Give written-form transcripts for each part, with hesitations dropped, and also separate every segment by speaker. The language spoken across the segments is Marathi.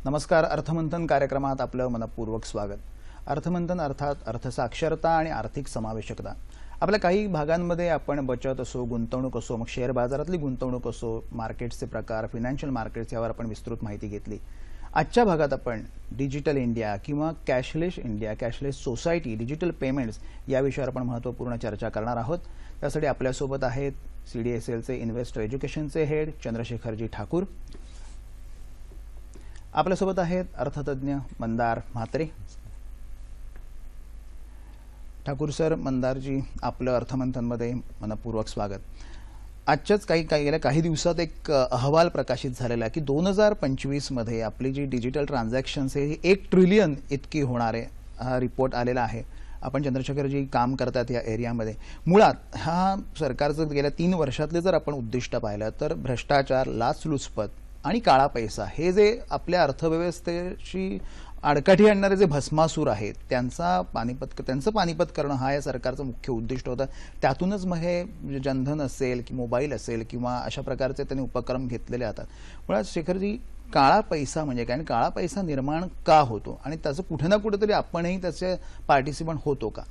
Speaker 1: नमस्कार. अर्थमंथन कार्यक्रमात आपलं मनपूर्वक स्वागत. अर्थमंथन अर्थात अर्थसाक्षरता आणि आर्थिक समावेशकता. आपल्या काही भागांमध्ये आपण बचत असो, गुंतवणूक असो, मग शेअर बाजारातली गुंतवणूक असो, मार्केट्सचे प्रकार, फायनान्शियल मार्केट्स यावर आपण विस्तृत माहिती घेतली. आजच्या भागात आपण डिजिटल इंडिया किंवा cashless India, cashless society, digital payments या विषयावर आपण महत्त्वपूर्ण चर्चा करणार आहोत. त्यासाठी आपल्यासोबत आहेत CDSLचे इन्व्हेस्टर एज्युकेशनचे हेड चंद्रशेखरजी ठाकूर. आपल्यासोबत आहेत अर्थतज्ञ मंदार म्हात्रे. ठाकूर सर, मंदारजी, आपलं अर्थमंथनमध्ये मनपूर्वक स्वागत. आजच्याच गेल्या काही दिवसात एक अहवाल प्रकाशित झालेला आहे की 2025 मध्ये आपली जी डिजिटल ट्रान्झॅक्शन्स आहे 1 ट्रिलियन इतकी होणार आहे. हा रिपोर्ट आलेला आहे. आपण चंद्रशेखरजी काम करतात या एरियामध्ये. मुळात हा सरकारचं गेल्या 3 वर्षातले जर आपण उद्दिष्ट पाहिलं तर भ्रष्टाचार, लाचलुचपत आणि काळा पैसा हे जे आपल्या अर्थव्यवस्थेशी आडकाठी आणणारे जे भस्मासूर आहेत त्यांचं पानिपत करणं हा या सरकारचं मुख्य उद्दिष्ट होतं. त्यातूनच मग हे जनधन असेल की मोबाईल असेल किंवा अशा प्रकारचे त्यांनी उपक्रम घेतलेले असतात. मुळात शेखरजी, काळा पैसा म्हणजे काय आणि काळा पैसा निर्माण का होतो आणि त्याचं कुठे ना कुठेतरी आपणही त्याचे पार्टिसिपंट होतो का?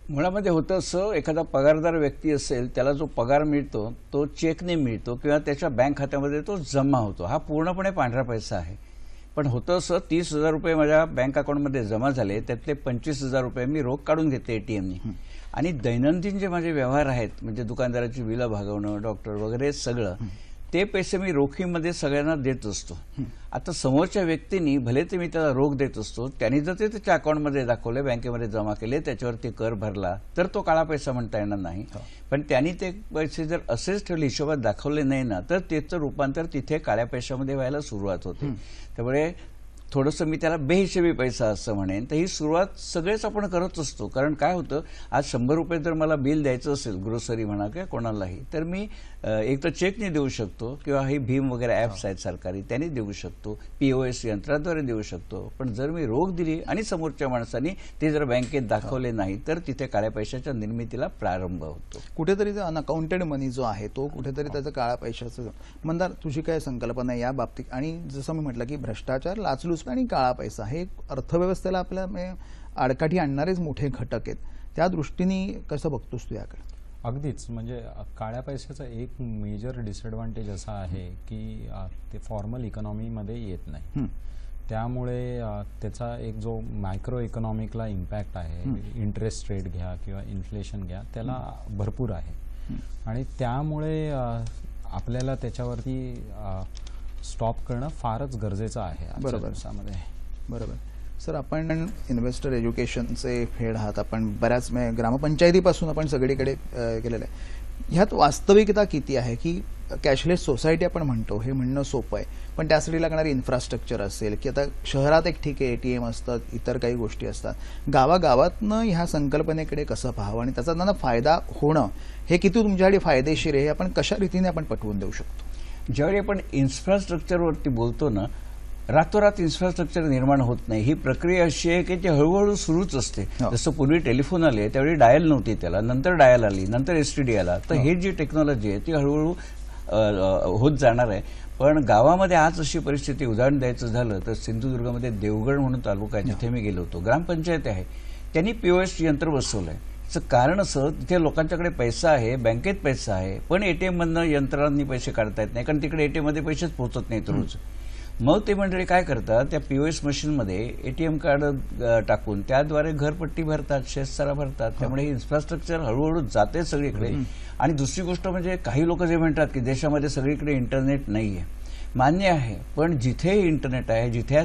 Speaker 2: मुळामध्ये होतं असं, एखादा पगारदार व्यक्ती असेल त्याला जो पगार मिळतो तो चेकने मिळतो किंवा त्याच्या बँक खात्यामध्ये तो जमा होतो. हा पूर्णपणे पांढरा पैसा आहे. पण होतं असं, 30,000 रुपये माझ्या बँक अकाउंटमध्ये जमा झाले, त्यातले 25,000 रुपये मी रोख काढून घेतले ATMने आणि दैनंदिन जे माझे व्यवहार आहेत म्हणजे दुकानदाराची बिलं भागवणं, डॉक्टर वगैरे सगळं, ते पैसे मी रोखीमध्ये सगळ्यांना देत असतो. आता समोरच्या व्यक्तींनी भले ते मी त्याला रोख देत असतो, त्यांनी जर ते त्याच्या अकाउंटमध्ये दाखवले, बँकेमध्ये जमा केले, त्याच्यावरती कर भरला तर तो काळा पैसा म्हणता येणार नाही. पण त्यांनी ते पैसे जर असेच ठेवले, हिशोबात दाखवले नाही ना, तर त्याचं रूपांतर तिथे काळ्या पैशामध्ये व्हायला सुरुवात होते. त्यामुळे थोडंसं मी त्याला बेहिशेबी पैसा असं म्हणेन. तर ही सुरुवात सगळेच आपण करत असतो. कारण काय होतं, आज 100 रुपये जर मला बिल द्यायचं असेल, ग्रोसरी म्हणा किंवा कोणालाही, तर मी एक तर चेकने देऊ शकतो किंवा हे भीम वगैरे ॲप्स आहेत सरकारी, त्यांनी देऊ शकतो, POS यंत्राद्वारे देऊ शकतो. पण जर मी रोख दिली आणि समोरच्या माणसांनी ते जर बँकेत दाखवले नाही तर तिथे काळ्या पैशाच्या निर्मितीला प्रारंभ होतो.
Speaker 1: कुठेतरी जो अनअकाउंटेड मनी जो आहे तो कुठेतरी त्याचं काळा पैशाचं. मंदार, तुझी काय संकल्पना आहे या बाबतीत? आणि जसं मी म्हटलं की भ्रष्टाचार, लाचलुचपत आणि काळा पैसा हे अर्थव्यवस्थेला आपल्या आडकाठी आणणारेच मोठे घटक आहेत. त्या दृष्टीने कसं बघतोस तू याकडे?
Speaker 3: अगदीच. म्हणजे काळ्या पैशाचा एक मेजर डिसएडव्हान्टेज असा आहे की ते फॉर्मल इकॉनॉमीमध्ये येत नाही. त्यामुळे त्याचा एक जो मायक्रो इकॉनॉमिकला इम्पॅक्ट आहे, इंटरेस्ट रेट घ्या किंवा इन्फ्लेशन घ्या, त्याला भरपूर आहे. आणि त्यामुळे आपल्याला त्याच्यावरती स्टॉप करणं फारच गरजेचं आहे आजच्या दिवसामध्ये.
Speaker 1: बरोबर. सर, आपण इन्व्हेस्टर एज्युकेशनचे हेड आहात. आपण बऱ्याच ग्रामपंचायतीपासून आपण सगळीकडे गेलेलं आहे. ह्यात वास्तविकता किती आहे की कॅशलेस सोसायटी आपण म्हणतो, हे म्हणणं सोपं आहे, पण त्यासाठी लागणारी इन्फ्रास्ट्रक्चर असेल की आता शहरात एक ठीक आहे ATM असतात, इतर काही गोष्टी असतात, गावागावातनं ह्या संकल्पनेकडे कसं पाहावं आणि त्याचा त्यांना फायदा होणं हे किती तुमच्यासाठी फायदेशीर आहे, हे आपण कशा रीतीने आपण पटवून देऊ शकतो?
Speaker 2: ज्यावेळी आपण इन्फ्रास्ट्रक्चरवरती बोलतो ना, रातोरात इन्फ्रास्ट्रक्चर निर्माण होत नाही. ही प्रक्रिया अशी आहे की ती हळूहळू सुरूच असते. जसं पूर्वी टेलिफोन आले त्यावेळी डायल नव्हती, त्याला नंतर डायल आली, नंतर STD आला. तर ही जी टेक्नॉलॉजी आहे ती हळूहळू होत जाणार आहे. पण गावामध्ये आज अशी परिस्थिती, उदाहरण द्यायचं झालं तर सिंधुदुर्गमध्ये देवगड म्हणून तालुका आहे, जिथे मी गेलो होतो, ग्रामपंचायत आहे, त्यांनी POS यंत्र बसवलं आहे. त्याचं कारण असं, तिथे लोकांच्याकडे पैसा आहे, बँकेत पैसा आहे, पण ATM मधनं यंत्रांनी पैसे काढता येत नाही, कारण तिकडे ATM मध्ये पैसेच पोहोचत नाहीत रोज. मग ते मंडळी काय करतात, त्या POS मशीनमध्ये ATM कार्ड टाकून त्याद्वारे घरपट्टी भरतात, शेतसारा भरतात. त्यामुळे हे इन्फ्रास्ट्रक्चर हळूहळू जाते सगळीकडे. आणि दुसरी गोष्ट म्हणजे काही लोक जे म्हणतात की देशामध्ये सगळीकडे इंटरनेट नाही आहे, मान्य आहे, पण जिथे इंटरनेट आहे, जिथे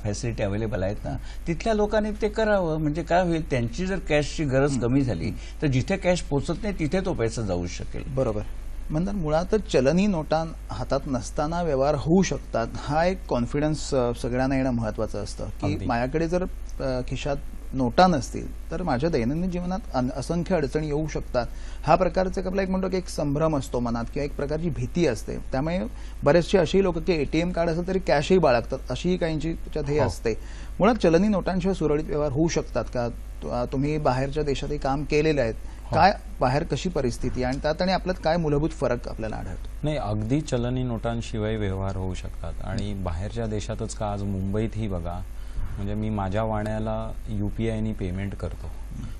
Speaker 2: फॅसिलिटी अवेलेबल आहेत ना, तिथल्या लोकांनी ते करावं. म्हणजे काय होईल, त्यांची जर कॅशची गरज कमी झाली तर जिथे कॅश पोहोचत नाही तिथे तो पैसा जाऊ शकेल.
Speaker 1: बरोबर. म्हणजे मुळातच चलनी नोटा हातात नसताना व्यवहार होऊ शकतात, हा एक कॉन्फिडन्स सगळ्यांना येणं महत्त्वाचं असतं की माझ्याकडे जर खिशात नोटा नसतील तर माझ्या दैनंदिन जीवनात असंख्य अडचणी येऊ शकतात. हा प्रकारचा आपला एक म्हणतो की एक संभ्रम असतो मनात किंवा एक प्रकारची भीती असते. त्यामुळे बरेचसे अशी लोक की ATM कार्ड असेल तरी कॅशही बाळगतात, अशीही काहींची त्याच्यात हे असते. मुळात चलनी नोटांशिवाय सुरळीत व्यवहार होऊ शकतात का? तुम्ही बाहेरच्या देशातही काम केलेले आहेत, काय बाहेर कशी परिस्थिती आणि त्यात आणि आपल्यात काय मूलभूत फरक आपल्याला आढळतो?
Speaker 3: नाही, अगदी चलनी नोटांशिवाय व्यवहार होऊ शकतात आणि बाहेरच्या देशातच का, आज मुंबईतही बघा, म्हणजे मी माझ्या वाण्याला UPI पेमेंट करतो,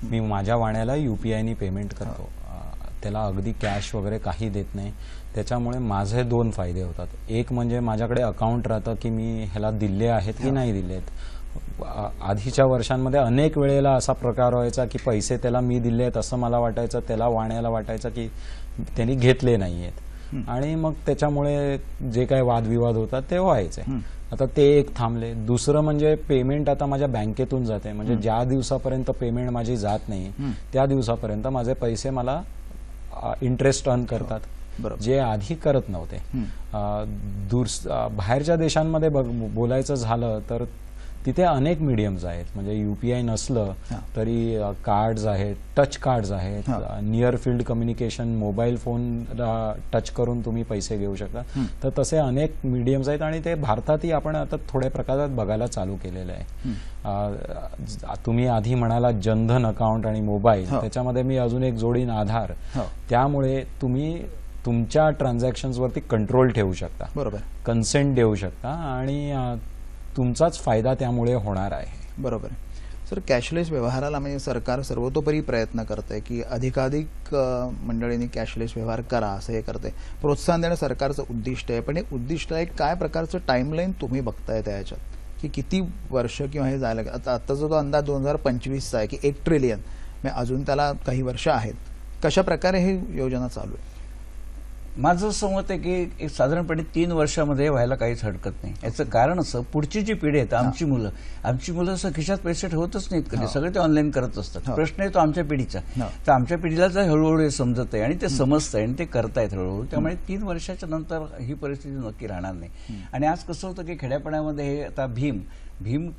Speaker 3: मी माझ्या वाण्याला UPI पेमेंट करतो, त्याला अगदी कॅश वगैरे काही देत नाही. त्याच्यामुळे माझे 2 फायदे होतात. एक म्हणजे माझ्याकडे अकाउंट राहतं की मी ह्याला दिले आहेत की नाही दिलेत. आधीच्या वर्षांमध्ये अनेक वेळेला असा प्रकार व्हायचा की पैसे त्याला मी दिले आहेत असं मला वाटायचं, त्याला वाण्याला वाटायचं की त्यांनी घेतले नाही आहेत आणि मग त्याच्यामुळे जे काही वादविवाद होतात ते व्हायचे. आता ते एक थांबले. दुसरं म्हणजे पेमेंट आता माझ्या बँकेतून जाते, म्हणजे ज्या दिवसापर्यंत पेमेंट माझी जात नाही त्या दिवसापर्यंत माझे पैसे मला इंटरेस्ट अर्न करतात, जे आधी करत नव्हते. बाहेरच्या देशांमध्ये बोलायचं झालं तर तिथे अनेक मीडियम्स आहेत, म्हणजे UPI नसलं तरी कार्ड्स आहेत, टच कार्ड्स आहेत, near field communication, mobile phone touch करून तुम्ही पैसे घेऊ शकता. तर तसे अनेक मीडियम्स आहेत आणि ते भारतातही आपण आता थोड्या प्रकारात बघायला चालू केलेलं आहे. तुम्ही आधी म्हणाला जनधन अकाउंट आणि मोबाईल, त्याच्यामध्ये मी अजून एक जोडीन आधार. त्यामुळे तुम्ही तुमच्या ट्रान्झॅक्शन्सवरती कंट्रोल ठेवू शकता, बरोबर, कन्सेंट देऊ शकता आणि तुमचाच फायदा त्यामुळे होणार आहे.
Speaker 1: बरोबर. सर, कॅशलेस व्यवहाराला म्हणजे सरकार सर्वतोपरी प्रयत्न करते की अधिकाधिक मंडळींनी कॅशलेस व्यवहार करा असं हे करते, प्रोत्साहन देणं सरकारचं उद्दिष्ट आहे. पण हे उद्दिष्ट एक काय प्रकारचं टाइमलाईन तुम्ही बघताय त्याच्यात की किती वर्ष किंवा हे झालं? आताचा जो अंदाज 2025चा आहे की 1 ट्रिलियन, म्हणजे अजून त्याला काही वर्ष आहेत. कशा प्रकारे ही योजना चालू आहे?
Speaker 2: माझं असं मत आहे की साधारणपणे 3 वर्षामध्ये व्हायला काहीच हरकत नाही. याचं कारण असं, पुढची जी पिढी आहे, आमची मुलं असं खिशात पैसे ठेवतच नाहीत कधी, सगळे ते ऑनलाईन करत असतात. प्रश्न आहे तो आमच्या पिढीचा. तर आमच्या पिढीला जर हळूहळू हे समजत आहे आणि ते समजतंय आणि ते करतायत हळूहळू, त्यामुळे 3 वर्षाच्या नंतर ही परिस्थिती नक्की राहणार नाही. आणि आज कसं होतं की खेड्यापाड्यामध्ये हे आता भीम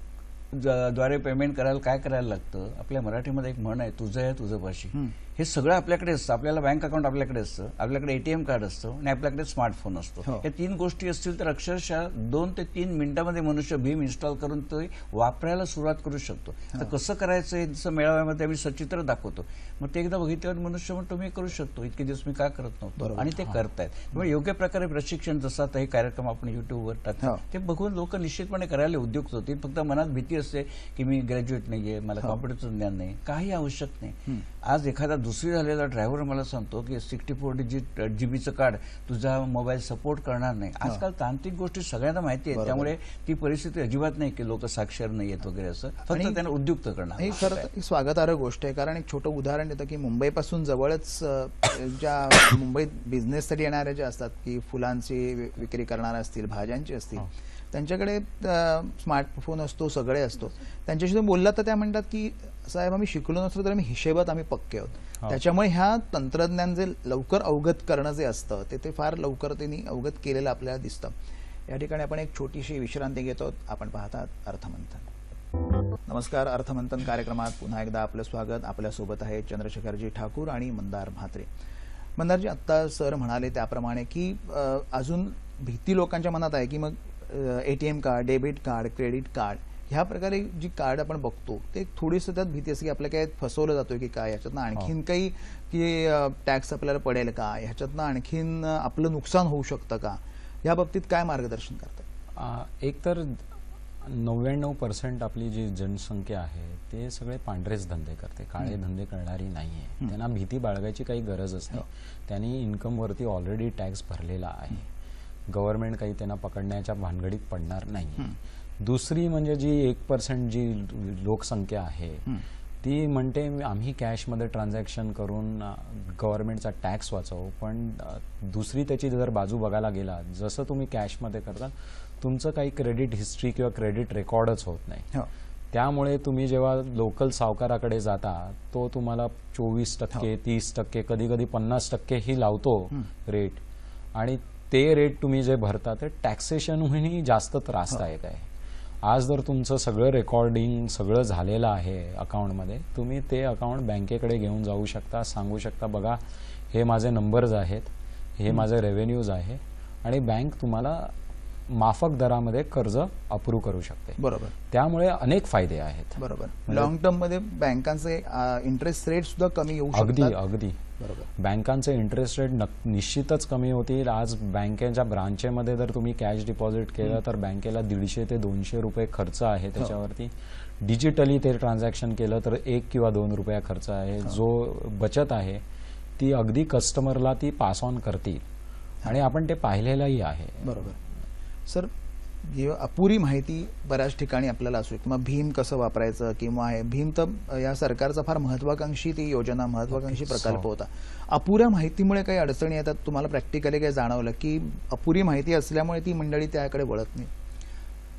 Speaker 2: द्वारे पेमेंट करायला काय करायला लागतं? आपल्या मराठीमध्ये एक म्हण आहे, तुझं आहे तुझं पाशी. हे सगळं आपल्याकडे असतं. आपल्याला बँक अकाउंट आपल्याकडे असतं, आपल्याकडे ATM कार्ड असतं आणि आपल्याकडे स्मार्टफोन असतो. या 3 गोष्टी असतील तर अक्षरशः 2 ते 3 मिनिटांमध्ये मनुष्य भीम इन्स्टॉल करून ते वापरायला सुरुवात करू शकतो. तर कसं करायचं हे जसं मेळाव्यामध्ये आम्ही सचित्र दाखवतो, मग ते एकदा बघितल्यावर मनुष्य म्हणतो मी करू शकतो, इतके दिवस मी का करत नव्हतो, आणि ते करतायत. त्यामुळे योग्य प्रकारे प्रशिक्षण, जसं आता हे कार्यक्रम आपण युट्यूबवर टाकतो ते बघून लोक निश्चितपणे करायला उद्युक्त होतील. फक्त मनात भीती असते की मी ग्रॅज्युएट नाहीये, मला कॉम्प्युटरचं ज्ञान नाही. काही आवश्यक नाही. आज एखादा 2री झालेला ड्रायव्हर मला सांगतो की 64 GB कार्ड तुझा मोबाईल सपोर्ट करणार नाही. आजकाल तांत्रिक गोष्टी सगळ्यांना माहिती आहेत, त्यामुळे ती परिस्थिती अजिबात नाही की लोक साक्षर नाही आहेत वगैरे असं, फक्त त्यांना उद्युक्त करणार.
Speaker 1: ही खरं स्वागतार्ह गोष्ट आहे. कारण एक छोटं उदाहरण देतं की मुंबईपासून जवळच ज्या मुंबईत बिझनेससाठी येणाऱ्या ज्या असतात की फुलांची विक्री करणाऱ्या असतील, भाज्यांची असतील, त्यांच्याकडे स्मार्टफोन असतो, सगळे असतो. त्यांच्याशी तुम्ही बोललात तर त्या म्हणतात की साहेब आम्ही शिकलो नसलो तर आम्ही हिशेबात आम्ही पक्के आहोत. त्याच्यामुळे ह्या तंत्रज्ञान जे लवकर अवगत करणं जे असतं ते फार लवकर त्यांनी अवगत केलेलं आपल्याला दिसतं. या ठिकाणी आपण एक छोटीशी विश्रांती घेतो. आपण पाहतात अर्थमंथन. नमस्कार. अर्थमंथन कार्यक्रमात पुन्हा एकदा आपलं स्वागत. आपल्यासोबत आहे चंद्रशेखरजी ठाकूर आणि मंदार म्हात्रे. मंदारजी, आत्ता सर म्हणाले त्याप्रमाणे की अजून भीती लोकांच्या मनात आहे की मग ATM card, debit card, credit card ह्या प्रकारे जी कार्ड आपण बघतो ते थोडीसं त्यात भीती असते की आपल्या काय फसवलं जातोय की काय, ह्याच्यातनं आणखीन काही की टॅक्स आपल्याला पडेल का, ह्याच्यातनं आणखीन आपलं नुकसान होऊ शकतं का, या बाबतीत काय मार्गदर्शन करतात?
Speaker 3: एक तर 99% आपली जी जनसंख्या आहे ते सगळे पांढरेच धंदे करते, काळे धंदे करणारी नाहीये. त्यांना भीती बाळगायची काही गरजच नाही. त्यांनी इन्कमवरती ऑलरेडी टॅक्स भरलेला आहे. गव्हर्नमेंट काही त्यांना पकडण्याच्या भानगडीत पडणार नाही. दुसरी म्हणजे जी 1% जी लोकसंख्या आहे ती म्हणते आम्ही कॅशमध्ये ट्रान्झॅक्शन करून गव्हर्नमेंटचा टॅक्स वाचवू. पण दुसरी त्याची जर बाजू बघायला गेला, जसं तुम्ही कॅशमध्ये करता तुमचं काही क्रेडिट हिस्ट्री किंवा क्रेडिट रेकॉर्डच होत नाही. त्यामुळे तुम्ही जेव्हा लोकल सावकाराकडे जाता तो तुम्हाला 24%, 30%, कधी कधी 50% ही लावतो रेट, आणि ते रेट तुम्ही जे भरता ते टॅक्सेशनहूनही जास्त त्रासदायक आहे. आज जर तुमचं सगळं रेकॉर्डिंग सगळं झालेलं आहे अकाउंटमध्ये, तुम्ही ते अकाउंट बँकेकडे घेऊन जाऊ शकता, सांगू शकता बघा हे माझे नंबर्स आहेत, हे माझे रेव्हेन्यूज आहे, आणि बँक तुम्हाला माफक दरामध्ये कर्ज अप्रूव्ह करू शकते.
Speaker 1: बरोबर.
Speaker 3: त्यामुळे अनेक फायदे आहेत.
Speaker 1: बरोबर. लॉंग टर्म मध्ये बँकांचे इंटरेस्ट रेट सुद्धा कमी येऊ शकतात.
Speaker 3: अगदी
Speaker 1: बरोबर.
Speaker 3: बँकांचे इंटरेस्ट रेट निश्चितच कमी होतील. आज बँकेच्या ब्रांचेमध्ये जर तुम्ही कॅश डिपॉझिट केलं तर बँकेला 150 ते 200 रुपये खर्च आहे त्याच्यावरती. डिजिटली ते ट्रान्झॅक्शन केलं तर 1 किंवा 2 रुपया खर्च आहे. जो बचत आहे ती अगदी कस्टमरला ती पास ऑन करतील आणि आपण ते पाहिलेलंही आहे.
Speaker 1: बरोबर. सर, अपुरी माहिती बऱ्याच ठिकाणी आपल्याला असू शकते. मग भीम कसं वापरायचं किंवा आहे भीम तर या सरकारचा फार महत्वाकांक्षी ती योजना, महत्वाकांक्षी प्रकल्प होता. अपुऱ्या माहितीमुळे काही अडचणी येतात तुम्हाला प्रॅक्टिकली काय जाणवलं की अपुरी माहिती असल्यामुळे ती मंडळी त्याकडे वळत नाही?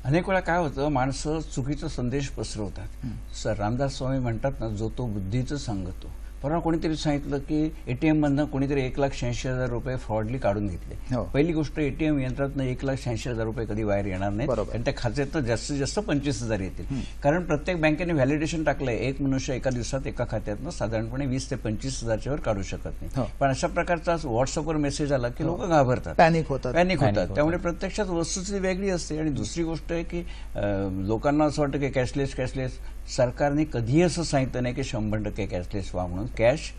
Speaker 2: अनेक वेळा काय होतं, माणसं चुकीचा संदेश पसरवतात. सर रामदास स्वामी म्हणतात ना, जो तो बुद्धीचं सांगतो. परवा कोणीतरी सांगितलं की एटीएम मधनं कोणीतरी 1,86,000 रुपये फ्रॉडली काढून घेतले. पहिली गोष्ट, एटीएम यंत्रातनं 1,86,000 रुपये कधी बाहेर येणार नाही आणि त्या खात्यातनं जास्तीत जास्त 25,000 येतील. कारण प्रत्येक बँकेने व्हॅलिडेशन टाकलंय, एक मनुष्य एका दिवसात एका खात्यातनं साधारणपणे 20 ते 25,000च्या वर काढू शकत नाही. पण अशा प्रकारचा व्हॉट्सअपवर मेसेज आला की लोक घाबरतात, पॅनिक होतात. त्यामुळे प्रत्यक्षात वस्तुस्थिती वेगळी असते. आणि दुसरी गोष्ट आहे की लोकांना असं वाटतं की कॅशलेस सरकारने कधीही असं सांगितलं नाही की 100% कॅशलेस व्हा म्हणून. कॅश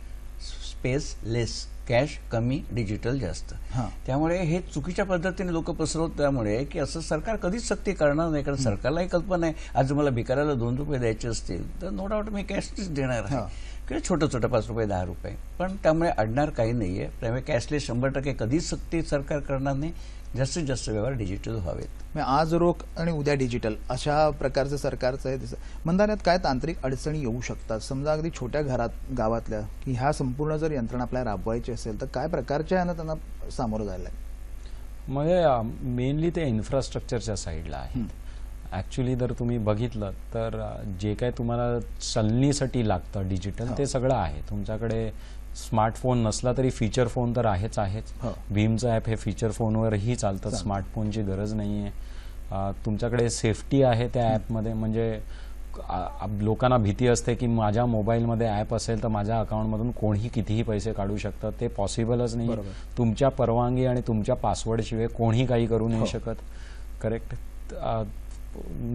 Speaker 2: स्पेस लेस, कॅश कमी, डिजिटल जास्त. त्यामुळे हे चुकीच्या पद्धतीने लोक पसरवत, त्यामुळे की असं सरकार कधीच सक्ती करणार नाही. कारण सरकारलाही कल्पना आहे, आज मला भिकाऱ्याला 2 रुपये द्यायचे असतील तर नो डाऊट मी कॅशच देणार आहे किंवा छोटं 5 रुपये 10 रुपये. पण त्यामुळे अडणार काही नाहीये. त्यामुळे कॅशलेस 100% कधीच सक्ती सरकार करणार नाही. जास्तीत जास्त व्यवहार डिजिटल व्हावेत.
Speaker 1: आज रोख आणि उद्या डिजिटल अशा प्रकारचं सरकारचं आहे. मंदान्यात काय तांत्रिक अडचणी येऊ शकतात? समजा अगदी छोट्या गावातल्या की ह्या संपूर्ण जर यंत्रणा आपल्याला राबवायची असेल तर काय प्रकारच्या यानं त्यांना सामोरं जायला लागेल?
Speaker 3: म्हणजे मेनली ते इन्फ्रास्ट्रक्चरच्या साईडला आहेत. ऍक्च्युली जर तुम्ही बघितलं तर जे काय तुम्हाला चलनीसाठी लागतं डिजिटल ते सगळं आहे तुमच्याकडे. स्मार्टफोन नसला तरी फीचर फोन तर आहेच. भीमचं ॲप हे फीचर फोनवरही चालतं, स्मार्टफोनची गरज नाहीये. तुमच्याकडे सेफ्टी आहे त्या ॲपमध्ये. म्हणजे लोकांना भीती असते की माझ्या मोबाईलमध्ये ॲप असेल तर माझ्या अकाउंटमधून कोणीही कितीही पैसे काढू शकतात. ते पॉसिबलच नाही. तुमच्या परवानगी आणि तुमच्या पासवर्डशिवाय कोणीही काही करू नाही शकत. करेक्ट.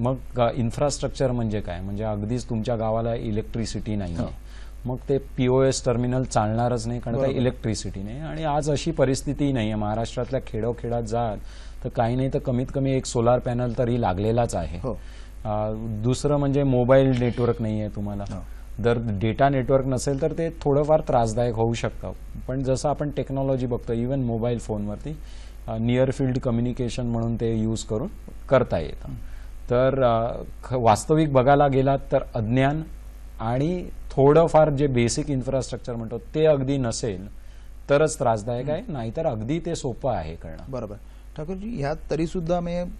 Speaker 3: मग इन्फ्रास्ट्रक्चर म्हणजे काय? म्हणजे अगदीच तुमच्या गावाला इलेक्ट्रिसिटी नाही आहे, मग ते POS टर्मिनल चालणारच नाही कारण काही इलेक्ट्रिसिटी नाही. आणि आज अशी परिस्थिती नाही आहे. महाराष्ट्रातल्या खेडोखेडात जाल तर काही नाही तर कमीत कमी एक सोलार पॅनल तरी लागलेलाच आहे. दुसरं म्हणजे मोबाईल नेटवर्क नाही आहे तुम्हाला. जर डेटा नेटवर्क नसेल तर ते थोडंफार त्रासदायक होऊ शकतं. पण जसं आपण टेक्नॉलॉजी बघतो इव्हन मोबाईल फोनवरती नियर फील्ड कम्युनिकेशन म्हणून ते यूज करून करता येतं. तर वास्तविक बघायला गेलात तर अज्ञान आणि थोडंफार जे बेसिक इन्फ्रास्ट्रक्चर म्हणतो ते अगदी नसेल तरच त्रासदायक आहे, नाहीतर अगदी ते सोपं आहे करणं.
Speaker 1: बरोबर. ठाकूरजी, ह्यात तरी सुद्धा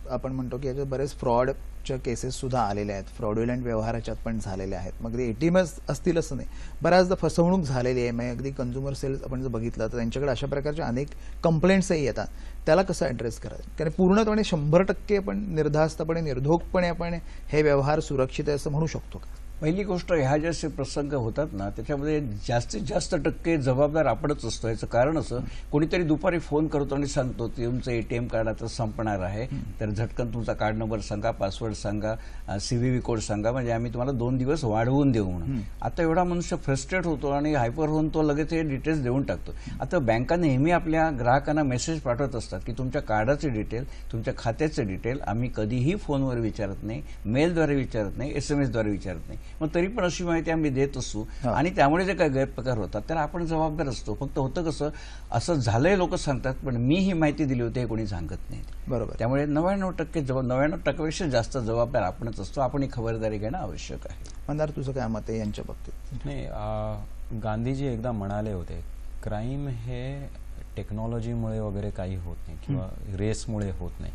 Speaker 1: आपण म्हणतो की याच्यात बरेच फ्रॉडच्या केसेस सुद्धा आलेल्या आहेत. फ्रॉड्युलंट व्यवहाराच्यात पण झालेल्या आहेत. मग ते ATM असतील असं नाही, बऱ्याचदा फसवणूक झालेली आहे. मग अगदी कंझ्युमर सेल्स आपण जर बघितलं तर त्यांच्याकडे अशा प्रकारच्या अनेक कंप्लेंट्सही येतात. त्याला कसं ॲड्रेस करायचं? कारण पूर्णपणे 100% आपण निर्धास्तपणे निर्धोकपणे आपण हे व्यवहार सुरक्षित आहे असं म्हणू शकतो का?
Speaker 2: पहिली गोष्ट, ह्या जे प्रसंग होतात ना त्याच्यामध्ये जास्तीत जास्त टक्के जबाबदार आपणच असतो. याचं कारण असं, कोणीतरी दुपारी फोन करतो आणि सांगतो तुमचं ATM कार्ड आता संपणार आहे, तर झटकन तुमचा कार्ड नंबर सांगा, पासवर्ड सांगा, CVV कोड सांगा, म्हणजे आम्ही तुम्हाला 2 दिवस वाढवून देऊ म्हणून. आता एवढा मनुष्य फ्रस्ट्रेट होतो आणि हायपर होऊन तो लगेच हे डिटेल्स देऊन टाकतो. आता बँका नेहमी आपल्या ग्राहकांना मेसेज पाठवत असतात की तुमच्या कार्डाचे डिटेल, तुमच्या खात्याचे डिटेल आम्ही कधीही फोनवर विचारत नाही, मेलद्वारे विचारत नाही, SMS द्वारे विचारत नाही. मग तरी पण अशी माहिती आम्ही देत असू आणि त्यामुळे जे काही गैरप्रकार होतात त्याला आपण जबाबदार असतो. फक्त होतं कसं, असं झालंय लोक सांगतात पण मी ही माहिती दिली होती हे कोणी सांगत नाही.
Speaker 1: बरोबर.
Speaker 2: त्यामुळे 99% जास्त जबाबदार आपणच असतो. आपण ही खबरदारी घेणं आवश्यक आहे.
Speaker 1: मंदार, तुझं काय मत आहे यांच्या बाबतीत?
Speaker 3: नाही, गांधीजी एकदा म्हणाले होते क्राईम हे टेक्नॉलॉजीमुळे वगैरे काही होत नाही किंवा रेसमुळे होत नाही.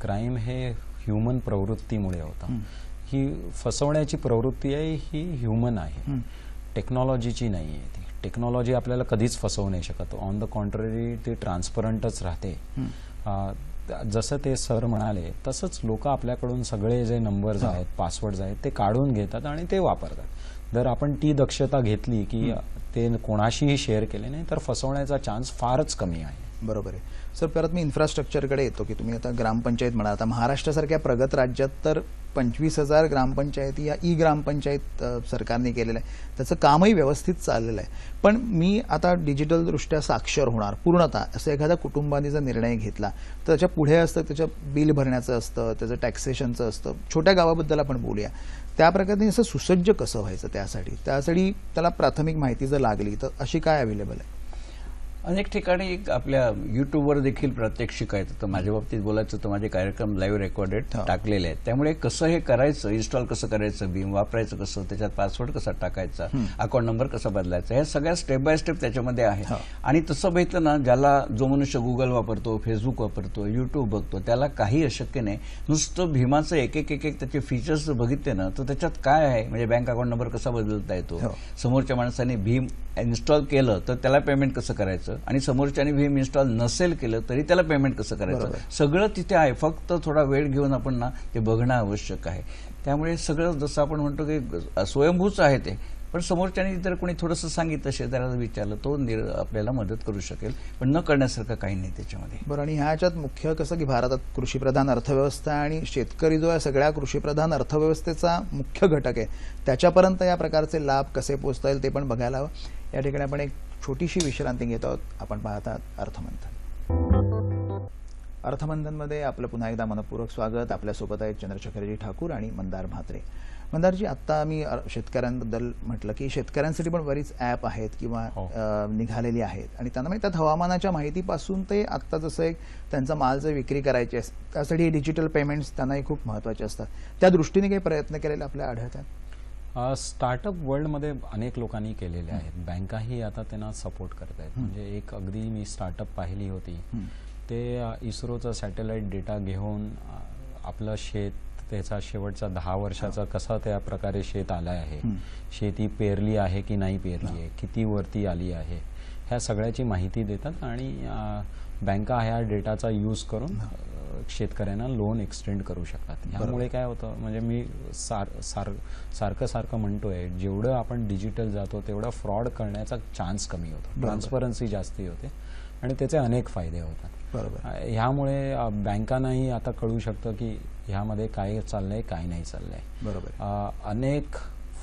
Speaker 3: क्राईम हे ह्युमन प्रवृत्तीमुळे होतं. ही फसवण्याची प्रवृत्ती आहे ही ह्युमन आहे, टेक्नॉलॉजीची नाही आहे. ती टेक्नॉलॉजी आपल्याला कधीच फसवू नाही शकत. ऑन द कॉन्ट्ररी ती ट्रान्सपरंटच राहते. जसं ते सर म्हणाले तसंच लोक आपल्याकडून सगळे जे नंबर्स आहेत, पासवर्ड्स आहेत ते काढून घेतात आणि ते वापरतात. जर आपण ती दक्षता घेतली की ते कोणाशीही शेअर केले नाही तर फसवण्याचा चान्स फारच कमी आहे.
Speaker 1: बरोबर आहे सर. परत मी इन्फ्रास्ट्रक्चरकडे येतो की तुम्ही आता ग्रामपंचायत म्हणा, आता महाराष्ट्रासारख्या प्रगत राज्यात तर 25,000 ग्रामपंचायती या ई ग्रामपंचायत सरकारने केलेलं आहे, त्याचं कामही व्यवस्थित चाललेलं आहे. पण मी आता डिजिटलदृष्ट्या साक्षर होणार पूर्णतः असं एखाद्या कुटुंबाने जर निर्णय घेतला तर त्याच्या पुढे असतं, त्याच्या बिल भरण्याचं असतं, त्याचं टॅक्सेशनचं असतं. छोट्या गावाबद्दल आपण बोलूया, त्या प्रकारे असं सुसज्ज कसं व्हायचं त्यासाठी त्याला प्राथमिक माहिती जर लागली तर अशी काय अवेलेबल आहे?
Speaker 2: अनेक ठिकाणी आपल्या यूट्यूबवर देखील प्रात्यक्षिक आहेत. तर माझ्या बाबतीत बोलायचं तर माझे कार्यक्रम लाईव्ह रेकॉर्डेड टाकलेले आहेत. त्यामुळे कसं हे करायचं, इन्स्टॉल कसं करायचं, भीम वापरायचं कसं, त्याच्यात पासवर्ड कसा टाकायचा, अकाउंट नंबर कसा बदलायचा, हे सगळ्या स्टेप बाय स्टेप त्याच्यामध्ये आहे. आणि तसं बघितलं ना, ज्याला जो मनुष्य गुगल वापरतो, फेसबुक वापरतो, युट्यूब बघतो, त्याला काही अशक्य नाही. नुसतं भीमाचं एक त्याचे फीचर्स बघितले ना, तर त्याच्यात काय आहे, म्हणजे बँक अकाउंट नंबर कसा बदलता येतो, समोरच्या माणसाने भीम इन्स्टॉल केलं तर त्याला पेमेंट कसं करायचं, आणि समोरच्याने भीम इन्स्टॉल नसेल केलं तरी त्याला पेमेंट कसं करायचं, सगळं तिथे आहे. फक्त थोडा वेळ घेऊन आपण ना ते बघणं आवश्यक आहे. त्यामुळे सगळं जसं आपण म्हणतो की स्वयंभूच आहे ते, पण समोरच्याने जर कोणी थोडंसं सांगितलं, शेजाऱ्याला विचारलं, तो आपल्याला मदत करू शकेल. पण न करण्यासारखं काही नाही त्याच्यामध्ये.
Speaker 1: बरं, आणि ह्याच्यात मुख्य कसं की भारतात कृषीप्रधान अर्थव्यवस्था आणि शेतकरी जो या सगळ्या कृषीप्रधान अर्थव्यवस्थेचा मुख्य घटक आहे, त्याच्यापर्यंत या प्रकारचे लाभ कसे पोहोचता येईल ते पण बघायला हवं. या ठिकाणी आपण एक छोटीशी विश्रांती घेत आहोत. आपण पाहतात अर्थमंथन. अर्थमंथनमध्ये आपलं पुन्हा एकदा मनपूर्वक स्वागत. आपल्यासोबत आहेत चंद्रशेखरजी ठाकूर आणि मंदार म्हात्रे. मंदारजी, आता मी शेतकऱ्यांबद्दल म्हटलं की शेतकऱ्यांसाठी पण बरीच ॲप आहेत किंवा निघालेली आहेत, आणि त्यांना त्यात हवामानाच्या माहितीपासून ते आत्ता जसं एक त्यांचा माल जर विक्री करायची असते त्यासाठी डिजिटल पेमेंट्स त्यांनाही खूप महत्त्वाचे असतात. त्या दृष्टीने काही प्रयत्न केलेले आपल्या आढळतात?
Speaker 3: स्टार्टअप वर्ल्डमध्ये अनेक लोकांनी केलेले आहेत. बँकाही आता त्यांना सपोर्ट करत आहेत. म्हणजे एक अगदी मी स्टार्टअप पाहिली होती, ते इस्रोचा सॅटेलाइट डेटा घेऊन आपलं शेत, त्याचा शेवटचा 10 वर्षाचा कसा त्या प्रकारे शेत आला आहे, शेती पेरली आहे की नाही पेरली आहे, किती वरती आली आहे, ह्या सगळ्याची माहिती देतात. आणि बँका ह्या डेटाचा यूज करून शेतकऱ्यांना लोन एक्सटेंड करू शकतात. यामुळे काय होतं, म्हणजे मी सारखं म्हणतोय, जेवढं आपण डिजिटल जातो तेवढा फ्रॉड करण्याचा चान्स कमी होतो, ट्रान्सपरन्सी जास्ती होते आणि त्याचे अनेक फायदे होतात.
Speaker 1: बरोबर.
Speaker 3: ह्यामुळे बँकांनाही आता कळू शकतं की ह्यामध्ये काय चाललंय, काय नाही चाललंय.
Speaker 1: बरोबर.
Speaker 3: अनेक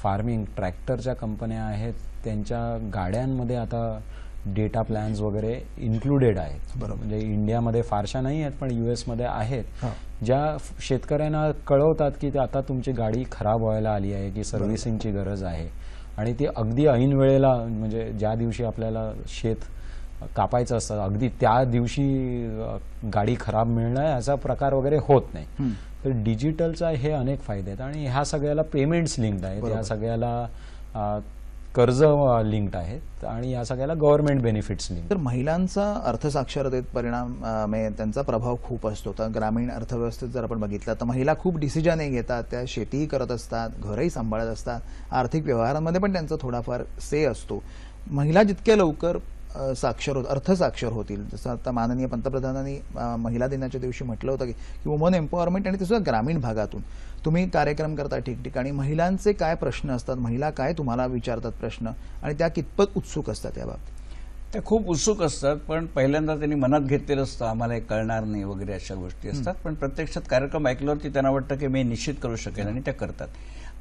Speaker 3: फार्मिंग ट्रॅक्टरच्या कंपन्या आहेत, त्यांच्या गाड्यांमध्ये आता डेटा प्लॅन्स वगैरे इन्क्लुडेड आहेत. म्हणजे इंडियामध्ये फारशा नाही आहेत, पण US मध्ये आहेत, ज्या शेतकऱ्यांना कळवतात की आता तुमची गाडी खराब व्हायला आली आहे, की सर्व्हिसिंगची गरज आहे, आणि ती अगदी ऐन वेळेला, म्हणजे ज्या दिवशी आपल्याला शेत कापायचं असतं अगदी त्या दिवशी गाडी खराब मिळणं याचा प्रकार वगैरे होत नाही. तर डिजिटलचा हे अनेक फायदे आहेत, आणि ह्या सगळ्याला पेमेंट्स लिंक्ड आहेत, या सगळ्याला कर्ज लिंक्ड आहेत, आणि या सगळ्याला गव्हर्नमेंट बेनिफिट्स लिंक्ड.
Speaker 1: तर महिलांचा अर्थसाक्षरतेत परिणाम, त्यांचा प्रभाव खूप असतो. तर ग्रामीण अर्थव्यवस्थेत जर आपण बघितलं तर महिला खूप डिसिजनही घेतात, त्या शेतीही करत असतात, घरही सांभाळत असतात, आर्थिक व्यवहारांमध्ये पण त्यांचा थोडाफार से असतो. महिला जितक्या लवकर अर्थसाक्षर होतील, जसं आता माननीय पंतप्रधानांनी महिला दिनाच्या दिवशी म्हटलं होतं की वुमन एम्पॉवरमेंट, आणि तसं ग्रामीण भागातून तुम्ही कार्यक्रम करता ठिकठिकाणी, महिलांचे काय प्रश्न असतात, महिला काय तुम्हाला विचारतात प्रश्न, आणि त्या कितपत उत्सुक असतात याबाबत?
Speaker 2: त्या खूप उत्सुक असतात, पण पहिल्यांदा त्यांनी मनात घेतलेलं असतं आम्हाला हे कळणार नाही वगैरे अशा गोष्टी असतात. पण प्रत्यक्षात कार्यक्रम ऐकल्यावरती त्यांना वाटतं की मी निश्चित करू शकेन, आणि त्या करतात.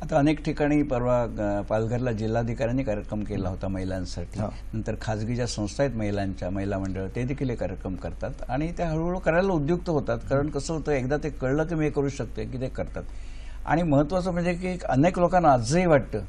Speaker 2: आता अनेक ठिकाणी परवा पालघरला जिल्हाधिकाऱ्यांनी कार्यक्रम केला होता महिलांसाठी. नंतर खाजगी ज्या संस्था आहेत महिलांच्या, महिला मंडळ, ते देखील हे कार्यक्रम करतात, आणि त्या हळूहळू करायला उद्युक्त होतात. कारण कसं होतं, एकदा ते कळलं की मी करू शकते की ते करतात. आणि महत्त्वाचं म्हणजे की अनेक लोकांना आजही वाटतं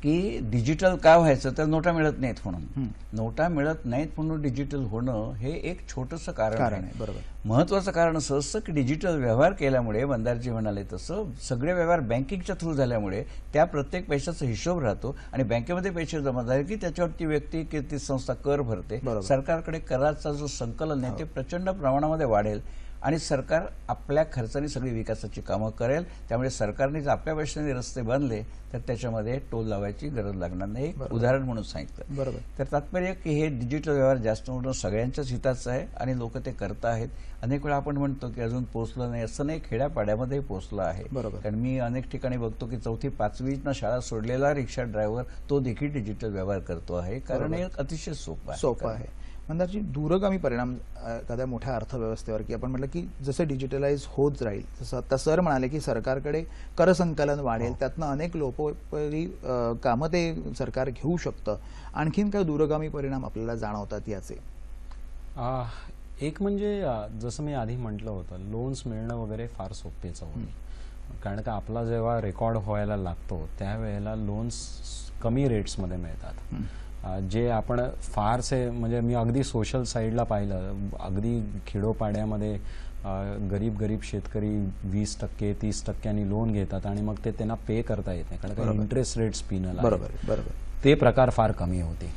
Speaker 2: की डिजिटल काय व्हायचं, तर नोटा मिळत नाहीत म्हणून. नोटा मिळत नाहीत म्हणून डिजिटल होणं हे एक छोटंसं कारण आहे.
Speaker 1: बरोबर.
Speaker 2: महत्वाचं कारण असं असतं की डिजिटल व्यवहार केल्यामुळे, मंदारजी म्हणाले तसं, सगळे व्यवहार बँकिंगच्या थ्रू झाल्यामुळे त्या प्रत्येक पैशाचा हिशोब राहतो, आणि बँकेमध्ये पैसे जमा झाले की त्याच्यावर ती व्यक्ती की ती संस्था कर भरते. सरकारकडे कराचा जो संकलन आहे ते प्रचंड प्रमाणामध्ये वाढेल, आणि सरकार आपल्या खर्चाने सगळी विकासाची कामं करेल. त्यामुळे सरकारने जर आपल्या पैशाने रस्ते बांधले तर त्याच्यामध्ये टोल लावायची गरज लागणार नाही. उदाहरण म्हणून सांगितलं.
Speaker 1: बरोबर.
Speaker 2: तर तात्पर्य की हे डिजिटल व्यवहार जास्त होणं सगळ्यांच्याच हिताचं आहे, आणि लोक ते करत आहेत. अनेक वेळा आपण म्हणतो की अजून पोहोचलं नाही, असं नाही, खेड्यापाड्यामध्ये पोहोचलं आहे. कारण मी अनेक ठिकाणी बघतो की 4थी 5वीनं शाळा सोडलेला रिक्षा ड्रायव्हर तो देखील डिजिटल व्यवहार करतो आहे, कारण हे अतिशय सोपं आहे.
Speaker 1: मंदारजी, दूरगामी परिणाम एखाद्या मोठ्या अर्थव्यवस्थेवर, की आपण म्हटलं की जसं डिजिटलाइज होत राहील, जसं आता सर म्हणाले की सरकारकडे करसंकलन वाढेल, त्यातनं अनेक लोकोपयोगी कामं ते सरकार घेऊ शकतं. आणखीन काय दूरगामी परिणाम आपल्याला जाणवतात याचे?
Speaker 3: एक म्हणजे जसं मी आधी म्हटलं होतं, लोन्स मिळणं वगैरे फार सोपेचं होईल. कारण का आपला जेव्हा रेकॉर्ड व्हायला लागतो त्यावेळेला लोन्स कमी रेट्समध्ये मिळतात. जे आपण फारसे म्हणजे मी अगदी सोशल साईडला पाहिलं, अगदी खेडोपाड्यामध्ये गरीब शेतकरी 20% 30% लोन घेतात आणि मग ते त्यांना पे करता येत नाही, कारण का इंटरेस्ट रेट्स पिनल आहे. ते प्रकार फार कमी होते.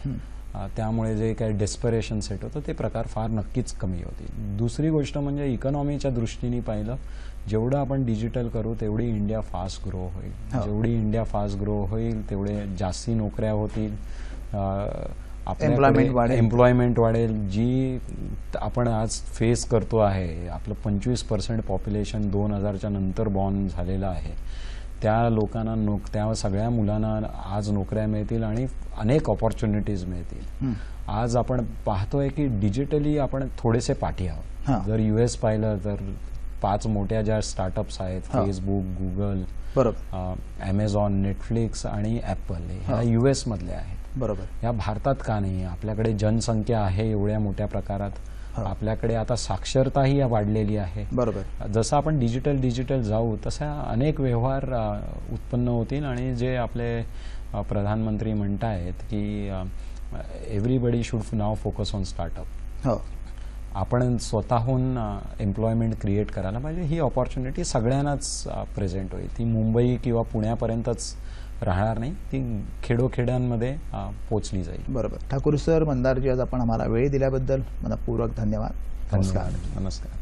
Speaker 3: त्यामुळे जे काही डेस्परेशन सेट होतं ते प्रकार फार नक्कीच कमी होते. दुसरी गोष्ट म्हणजे इकॉनॉमीच्या दृष्टीने पाहिलं, जेवढं आपण डिजिटल करू तेवढी इंडिया फास्ट ग्रो होईल. जेवढी इंडिया फास्ट ग्रो होईल तेवढे जास्ती नोकऱ्या होतील, आपल्याकडे एम्प्लॉयमेंट वाढेल. जी आपण आज फेस करतो आहे, आपलं 25% पॉप्युलेशन 2000च्या नंतर बॉर्न झालेलं आहे, त्या लोकांना त्या सगळ्या मुलांना आज नोकऱ्या मिळतील आणि अनेक ऑपॉर्च्युनिटीज मिळतील. आज आपण पाहतोय की डिजिटली आपण थोडेसे पाठी आहोत. जर US पाहिलं तर 5 मोठ्या ज्या स्टार्टअप्स आहेत, फेसबुक, गुगल, Amazon, नेटफ्लिक्स आणि ॲपल, ह्या US मधल्या आहेत. या भारतात का नाही? आपल्याकडे जनसंख्या आहे एवढ्या मोठ्या प्रकारात, आपल्याकडे आता साक्षरताही वाढलेली आहे. जसं आपण डिजिटल जाऊ तसा अनेक व्यवहार उत्पन्न होतील. आणि जे आपले प्रधानमंत्री म्हणतायत की everybody should now focus on startup, आपण स्वतःहून एम्प्लॉयमेंट क्रिएट करायला पाहिजे. ही ऑपॉर्च्युनिटी सगळ्यांनाच प्रेझेंट होईल. ती मुंबई किंवा पुण्यापर्यंतच राहणार नाही, ती खेडोखेड्यांमध्ये पोचली जाईल.
Speaker 1: ठाकूर सर, मंदारजी, आज आपण आम्हाला वेळ दिल्याबद्दल मनपूर्वक धन्यवाद.
Speaker 3: नमस्कार.